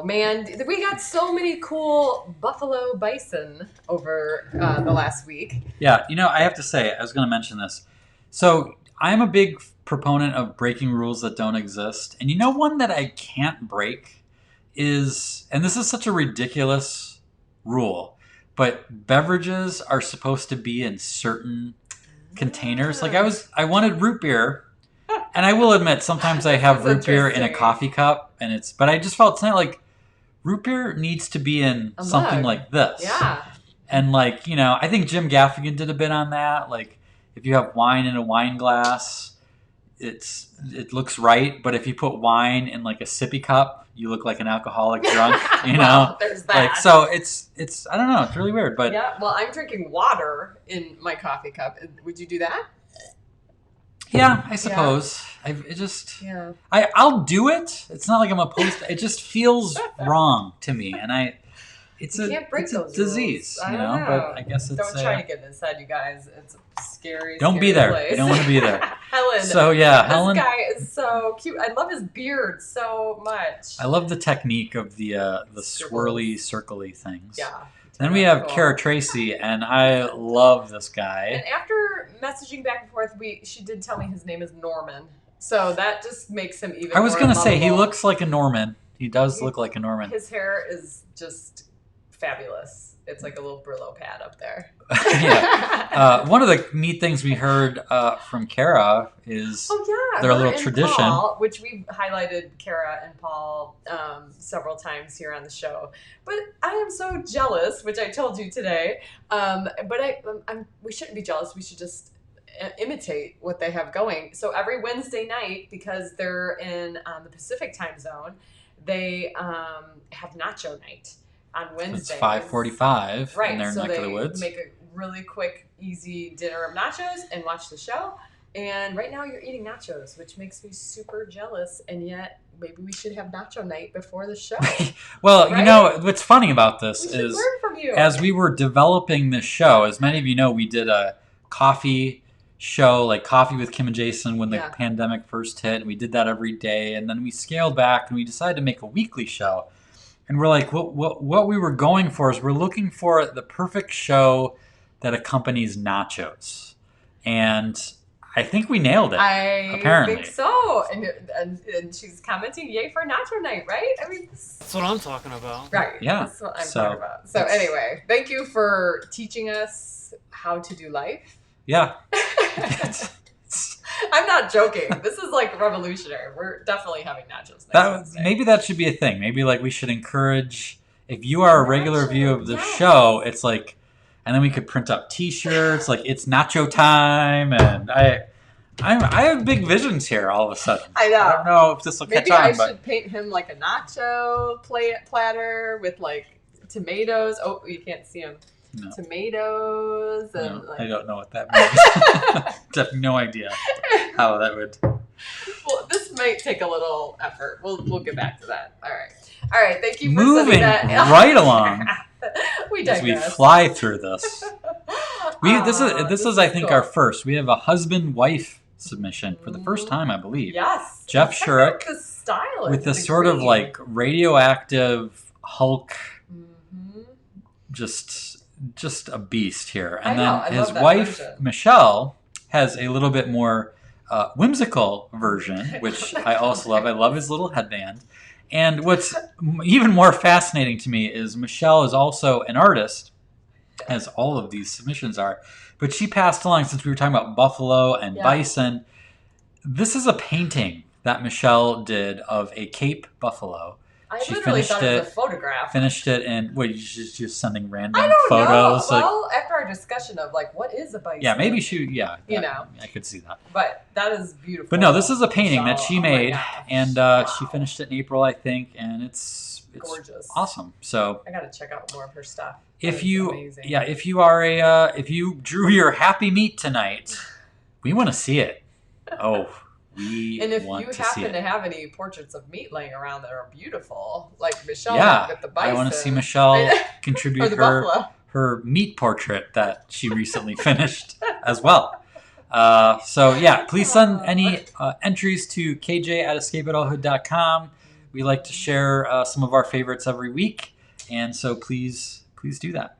man. We got so many cool buffalo bison over the last week. Yeah, I have to say, I was going to mention this. So I'm a big proponent of breaking rules that don't exist. And one that I can't break is, and this is such a ridiculous rule, but beverages are supposed to be in certain containers. Like I wanted root beer, and I will admit sometimes I have root beer in a coffee cup, but I just felt something like root beer needs to be in something like this. Yeah. And I think Jim Gaffigan did a bit on that. Like if you have wine in a wine glass, it looks right, but if you put wine in like a sippy cup, you look like an alcoholic drunk, Well, there's that. Like, so it's I don't know, it's really weird, but yeah. Well, I'm drinking water in my coffee cup. Would you do that? Yeah, I suppose. Yeah. I'll do it. It's not like I'm opposed to it. It just feels wrong to me, and it's a disease, I don't know. But I guess it's don't try to get inside, you guys. It's a scary. Don't be there. Place. You don't want to be there. Helen. So yeah, Helen. This guy is so cute. I love his beard so much. I love the technique of the swirly, circly things. Yeah. Then we have Cara Tracy, and I love this guy. And after messaging back and forth, she did tell me his name is Norman. So that just makes him even more I was going to say, he lovable. looks like a Norman. He does look like a Norman. His hair is just fabulous. It's like a little Brillo pad up there. Yeah. One of the neat things we heard from Cara is their little tradition. Paul, which we've highlighted Cara and Paul several times here on the show. But I am so jealous, which I told you today. But we shouldn't be jealous. We should just imitate what they have going. So every Wednesday night, because they're in the Pacific time zone, they have nacho night. On Wednesday. It's 5:45 right, in their neck of the woods. Make a really quick, easy dinner of nachos and watch the show. And right now you're eating nachos, which makes me super jealous. And yet maybe we should have nacho night before the show. Well, right? What's funny about this is learn from you. As we were developing this show, as many of you know, we did a coffee show, like Coffee with Kim and Jason when the pandemic first hit. And we did that every day. And then we scaled back and we decided to make a weekly show. And we're like, what we were going for is we're looking for the perfect show that accompanies nachos. And I think we nailed it, apparently. I think so. And she's commenting, yay for nacho night, right? I mean, that's what I'm talking about. Right. Yeah. That's what I'm talking about. So anyway, thank you for teaching us how to do life. Yeah. I'm not joking. This is like revolutionary. We're definitely having nachos next Wednesday. Maybe that should be a thing. Maybe we should encourage, if you are a regular viewer of the show, it's like, and then we could print up T-shirts, like it's nacho time, and I have big visions here all of a sudden. I know. I don't know if this will catch on. Maybe I should paint him like a nacho platter with like tomatoes. Oh, you can't see him. No. Tomatoes and I don't know what that means. I have no idea how that would. Well, this might take a little effort. We'll get back to that. All right. Thank you for moving that. right along. We digress. As we fly through this. This is I think cool. Our first. We have a husband-wife submission for the first time, I believe. Yes. Jeff Schurek the style with this sort of like radioactive Hulk, just a beast here. And then his wife, Michelle, has a little bit more whimsical version, which I also love. I love his little headband. And what's even more fascinating to me is Michelle is also an artist, as all of these submissions are. But she passed along, since we were talking about buffalo and bison, this is a painting that Michelle did of a Cape buffalo. She literally thought it was a photograph. Finished it, and she's just sending random I don't photos. know. Well, after our discussion of what is a bison? Yeah, maybe I could see that. But that is beautiful. But no, this is a painting that she made, and she finished it in April, I think, and it's gorgeous, awesome. So I got to check out more of her stuff. If you drew your happy meat tonight, we want to see it. Oh. And if you happen to have any portraits of meat laying around that are beautiful, like Michelle with the bison. I want to see Michelle contribute her meat portrait that she recently finished as well. Please send any entries to kj@escapeadulthood.com. we like to share some of our favorites every week, and so please do that.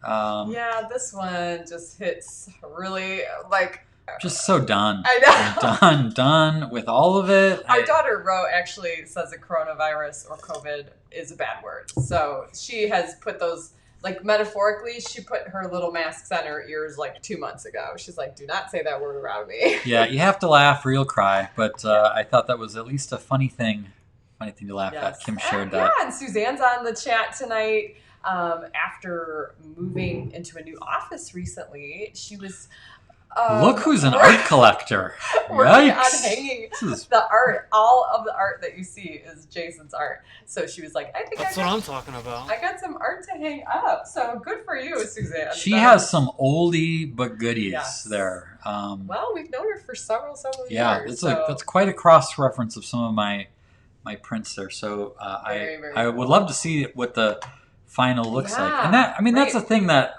Yeah, this one just hits really like. Just so done. I know. Done with all of it. Our daughter Ro actually says that coronavirus or COVID is a bad word. So she has put those, like metaphorically, she put her little masks on her ears like 2 months ago. She's like, do not say that word around me. Yeah, you have to laugh or you'll cry. But I thought that was at least a funny thing to laugh at. Kim shared that. Yeah, and Suzanne's on the chat tonight. After moving into a new office recently, she was... Look who's an art collector. Working on hanging the art. All of the art that you see is Jason's art. So she was like, That's what I'm talking about. I got some art to hang up. So good for you, Suzanne. She has some oldie but goodies there. Well, we've known her for several years. Yeah, that's quite a cross-reference of some of my prints there. So I would love to see what the final looks like. And that's the thing that...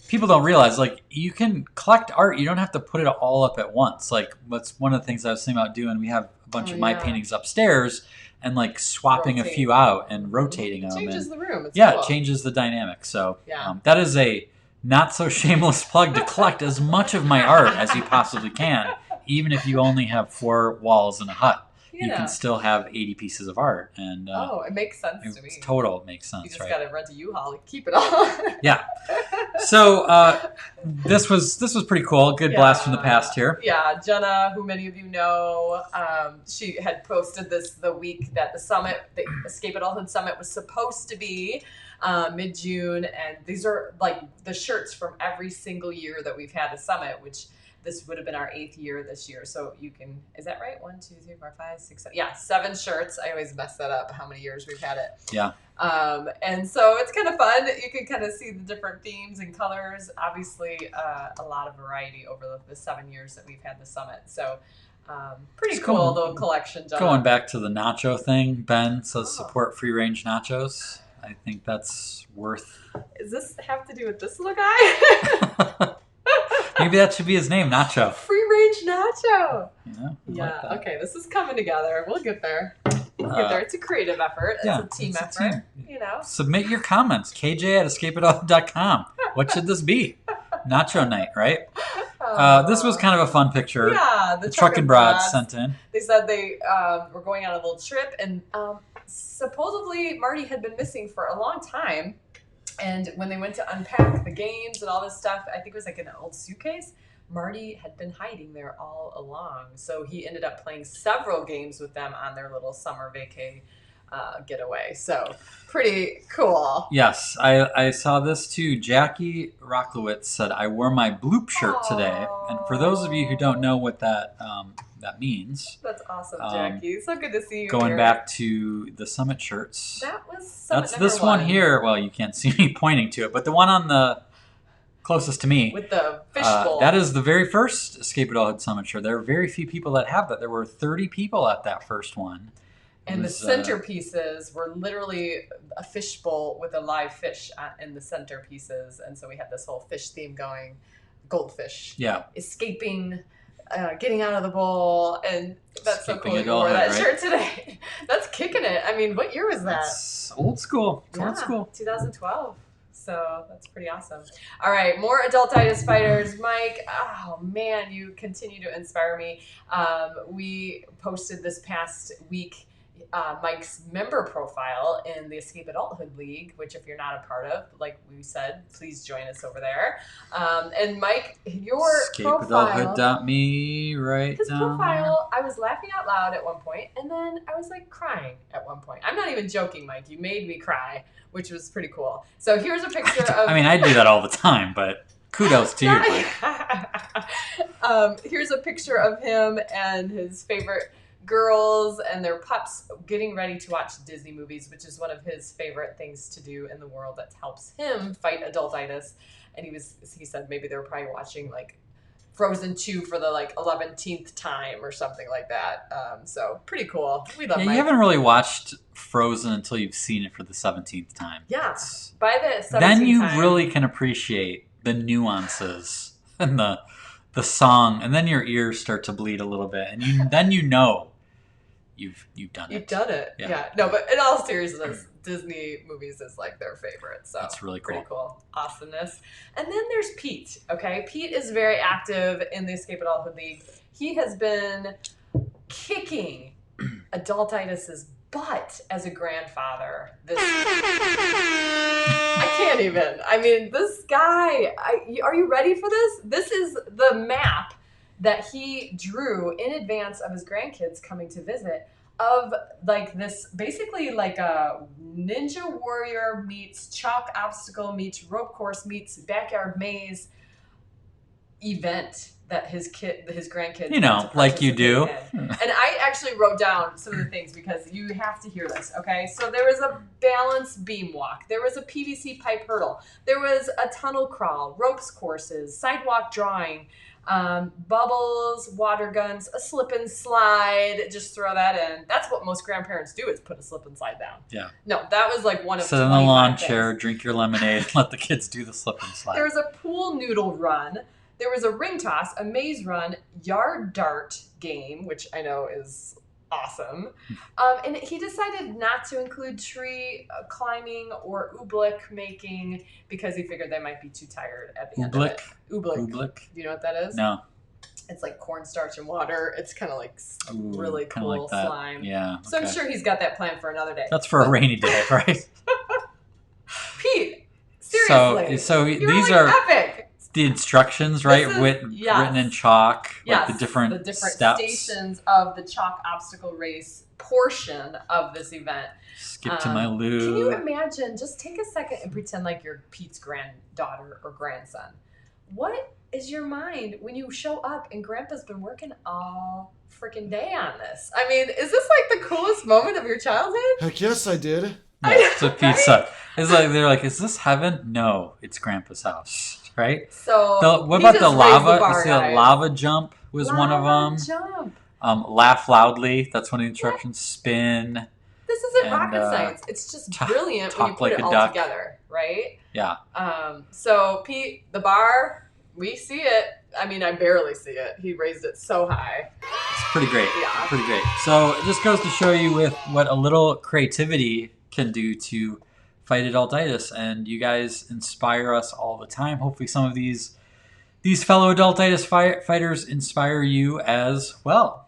people don't realize, like, you can collect art. You don't have to put it all up at once. Like, that's one of the things I was thinking about doing. We have a bunch of my paintings upstairs and, like, swapping a few out and rotating them. It changes the room. It's cool. It changes the dynamic. So that is a not-so-shameless plug to collect as much of my art as you possibly can, even if you only have 4 walls in a hut. You can still have 80 pieces of art. And it makes sense to me. It makes sense, you just got to rent a U-Haul and keep it all. Yeah. So this was pretty cool. Good blast from the past here. Yeah, Jenna, who many of you know, she had posted this the week that the Escape Adulthood Summit was supposed to be mid-June. And these are like the shirts from every single year that we've had a summit, which... This would have been our 8th year this year. So you can, is that right? 1, 2, 3, 4, 5, 6, 7. Yeah, 7 shirts. I always mess that up, how many years we've had it. Yeah. And so it's kind of fun. You can kind of see the different themes and colors. Obviously, a lot of variety over the 7 years that we've had the summit. So pretty cool little collection, John. Going back to the nacho thing, Ben says support free-range nachos. I think that's worth... Does this have to do with this little guy? Maybe that should be his name, Nacho. Free range Nacho. Yeah. Like okay, this is coming together. We'll get there. It's a creative effort. It's a team effort. You know. Submit your comments. KJ@escapeadult.com. What should this be? Nacho night, right? This was kind of a fun picture. Yeah, the Truckenbrods sent in. They said they were going on a little trip, and supposedly Marty had been missing for a long time. And when they went to unpack the games and all this stuff, I think it was like in an old suitcase, Marty had been hiding there all along. So he ended up playing several games with them on their little summer vacay getaway. So pretty cool. Yes, I saw this too. Jackie Rocklowitz said, I wore my bloop shirt today. And for those of you who don't know what that means. That's awesome, Jackie. So good to see you Going here. Back to the Summit shirts. That's this one here. Well, you can't see me pointing to it, but the one on the closest to me. With the fishbowl. That is the very first Escape Adulthood Summit shirt. There are very few people that have that. There were 30 people at that first one. And the centerpieces were literally a fishbowl with a live fish in the centerpieces. And so we had this whole fish theme going. Goldfish. Yeah. Escaping... getting out of the bowl, and that's so cool. You wore that shirt today. That's kicking it. I mean, what year was that? It's old school. Old school. 2012. So that's pretty awesome. All right, more Adultitis Fighters. Mike, oh man, you continue to inspire me. We posted this past week Mike's member profile in the Escape Adulthood League, which if you're not a part of, like we said, please join us over there. And Mike, your profile... EscapeAdulthood.me right his profile, I was laughing out loud at one point, and then I was like crying at one point. I'm not even joking, Mike. You made me cry, which was pretty cool. So here's a picture of... I mean, I do that all the time, but... Kudos to you, Mike. Here's a picture of him and his favorite girls and their pups getting ready to watch Disney movies, which is one of his favorite things to do in the world that helps him fight adultitis. And he said maybe they were probably watching like Frozen 2 for the like 11th time or something like that. So pretty cool. We love Mike. You haven't really watched Frozen until you've seen it for the 17th time. Yeah. By the 17th then you time, really can appreciate the nuances and the song, and then your ears start to bleed a little bit, and then you know you've done it. You've done it. Yeah. Yeah. No, but in all seriousness, Disney movies is like their favorite. So That's really cool. Pretty cool. Awesomeness. And then there's Pete. Okay. Pete is very active in the Escape Adulthood League. He has been kicking Adultitis's butt as a grandfather. I can't even. I mean, this guy, are you ready for this? This is the map that he drew in advance of his grandkids coming to visit of like this, basically like a Ninja Warrior meets chalk obstacle meets rope course meets backyard maze event that his grandkids, you know, like you do. And I actually wrote down some of the things because you have to hear this. Okay, so there was a balance beam walk, there was a PVC pipe hurdle, there was a tunnel crawl, ropes courses, sidewalk drawing, bubbles, water guns, a slip and slide. Just throw that in. That's what most grandparents do, is put a slip and slide down. Yeah. No, that was like one of sit in the lawn chair, drink your lemonade, let the kids do the slip and slide. There was a pool noodle run. There was a ring toss, a maze run, yard dart game, which I know is awesome. And he decided not to include tree climbing or oobleck making because he figured they might be too tired at the end of it. Oobleck. Do you know what that is? No. It's like cornstarch and water. It's kind of like really cool like slime. Yeah. So I'm sure he's got that planned for another day. That's for a rainy day, right? Pete, seriously. So You're these like are epic. The instructions, right? Written in chalk. Yes, like the different steps. Stations of the chalk obstacle race portion of this event. Skip to my loo. Can you imagine? Just take a second and pretend like you're Pete's granddaughter or grandson. What is your mind when you show up and Grandpa's been working all freaking day on this? I mean, is this like the coolest moment of your childhood? Heck yes, I did. Yeah, so Pete said. It's like they're like, is this heaven? No, it's Grandpa's house. Right? So what about the lava? You see the lava jump was one of them. Jump. Laugh loudly. That's one of the instructions. Spin. This isn't rocket science. It's just brilliant when you put it all together, right? Yeah. So Pete, the bar, we see it. I mean, I barely see it. He raised it so high. It's pretty great. Yeah. Pretty great. So it just goes to show you with what a little creativity can do to fight adultitis, and you guys inspire us all the time. Hopefully some of these fellow adultitis fighters inspire you as well.